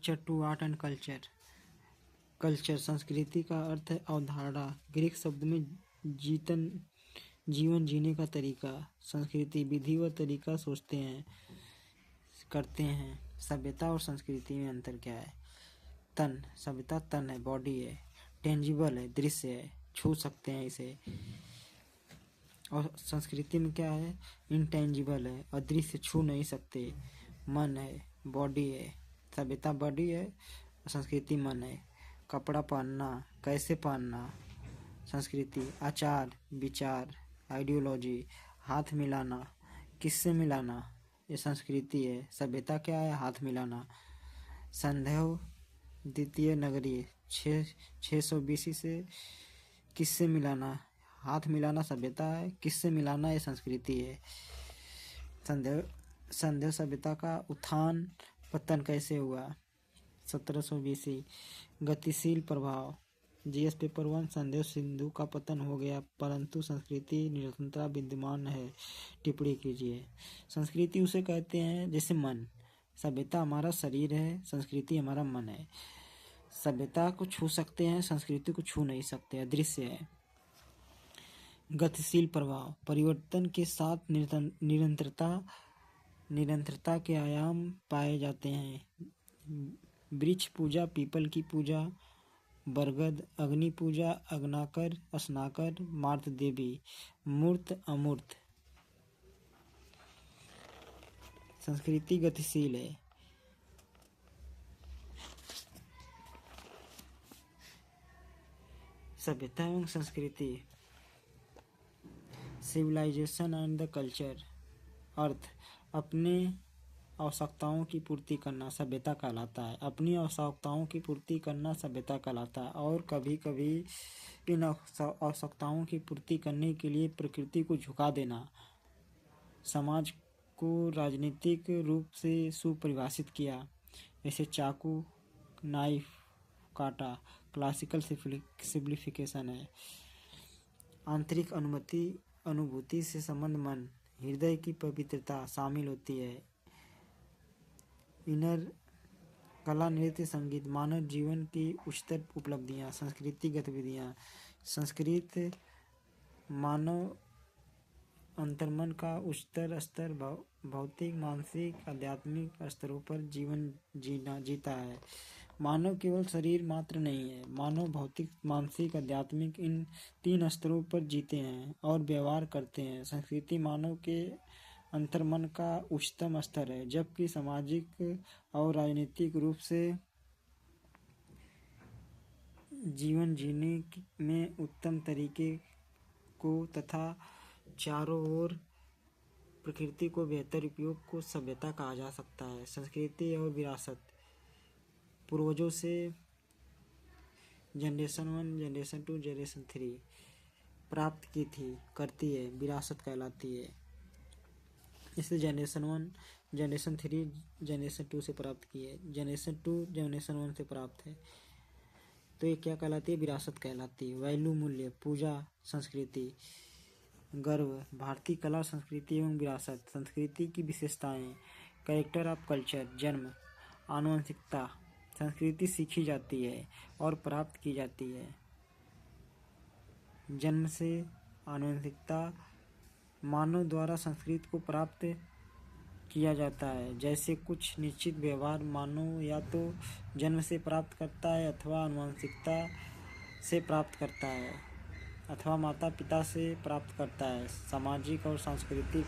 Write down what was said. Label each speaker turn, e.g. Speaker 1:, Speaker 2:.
Speaker 1: Picture to art and culture. Culture संस्कृति का अर्थ है अवधारणा, ग्रीक शब्द में जीवन जीने का तरीका। संस्कृति विधि व तरीका सोचते हैं करते हैं। सभ्यता और संस्कृति में अंतर क्या है? तन, सभ्यता तन है, बॉडी है, टेंजिबल है, दृश्य है, छू सकते हैं इसे। और संस्कृति में क्या है? इनटेंजिबल है, अदृश्य, छू नहीं सकते। मन है, बॉडी है, सभ्यता बॉडी है, संस्कृति मन है। कपड़ा पहनना, कैसे पहनना, संस्कृति। आचार विचार, आइडियोलॉजी। हाथ मिलाना, किससे मिलाना, ये संस्कृति है। सभ्यता क्या है? हाथ मिलाना। संदेह द्वितीय नगरी 600 BC से किससे मिलाना, हाथ मिलाना सभ्यता है, किससे मिलाना ये संस्कृति है। संदेह सभ्यता का उत्थान पतन कैसे हुआ? 1700 BC। गतिशील प्रभाव, GS पेपर 1। संदेह सिंधु का पतन हो गया परंतु संस्कृति निरंतरता विद्यमान है। टिप्पणी कीजिए। संस्कृति उसे कहते हैं जैसे मन। सभ्यता हमारा शरीर है, संस्कृति हमारा मन है। सभ्यता को छू सकते हैं, संस्कृति को छू नहीं सकते, अदृश्य है। गतिशील प्रभाव, परिवर्तन के साथ निरंतरता के आयाम पाए जाते हैं। वृक्ष पूजा, पीपल की पूजा, बरगद। अग्नि पूजा, अग्नाकर, स्नाकर, मार्त देवी। मूर्त, अमूर्त। संस्कृति गतिशील है। सभ्यता एवं संस्कृति। Civilization and the culture. अर्थ, अपने आवश्यकताओं की पूर्ति करना सभ्यता कहलाता है। अपनी आवश्यकताओं की पूर्ति करना सभ्यता कहलाता है। और कभी कभी इन आवश्यकताओं की पूर्ति करने के लिए प्रकृति को झुका देना। समाज को राजनीतिक रूप से सुपरिभाषित किया, जैसे चाकू, नाइफ, काटा। क्लासिकल सिंप्लिफिकेशन है। आंतरिक अनुभूति से संबंध मन, हृदय की पवित्रता शामिल होती है। इनर कला, नृत्य, संगीत। मानव जीवन की उच्चतर उपलब्धियां, संस्कृति गतिविधियां। संस्कृत मानव अंतर्मन का उच्चतर स्तर भौतिक, मानसिक, आध्यात्मिक स्तरों पर जीवन जीता है। मानव केवल शरीर मात्र नहीं है, मानव भौतिक, मानसिक, आध्यात्मिक इन 3 स्तरों पर जीते हैं और व्यवहार करते हैं। संस्कृति मानव के अंतर्मन का उच्चतम स्तर है, जबकि सामाजिक और राजनीतिक रूप से जीवन जीने में उत्तम तरीके को तथा चारों ओर प्रकृति को बेहतर उपयोग को सभ्यता कहा जा सकता है। संस्कृति और विरासत, पूर्वजों से जनरेशन 1, जनरेशन 2, जनरेशन 3 प्राप्त की थी, करती है, विरासत कहलाती है। इसे जनरेशन 1, जनरेशन 3, जनरेशन 2 से प्राप्त की है, जनरेशन 2 जनरेशन 1 से प्राप्त है, तो ये क्या कहलाती है? विरासत कहलाती है। वैल्यू, मूल्य, पूजा, संस्कृति। गर्व, भारतीय कला, संस्कृति एवं विरासत। संस्कृति की विशेषताएं, कैरेक्टर ऑफ कल्चर, जन्म, आनुवंशिकता। संस्कृति सीखी जाती है और प्राप्त की जाती है। जन्म से आनुवंशिकता, मानव द्वारा संस्कृति को प्राप्त किया जाता है। जैसे कुछ निश्चित व्यवहार मानव या तो जन्म से प्राप्त करता है अथवा आनुवंशिकता से प्राप्त करता है अथवा माता पिता से प्राप्त करता है। सामाजिक और सांस्कृतिक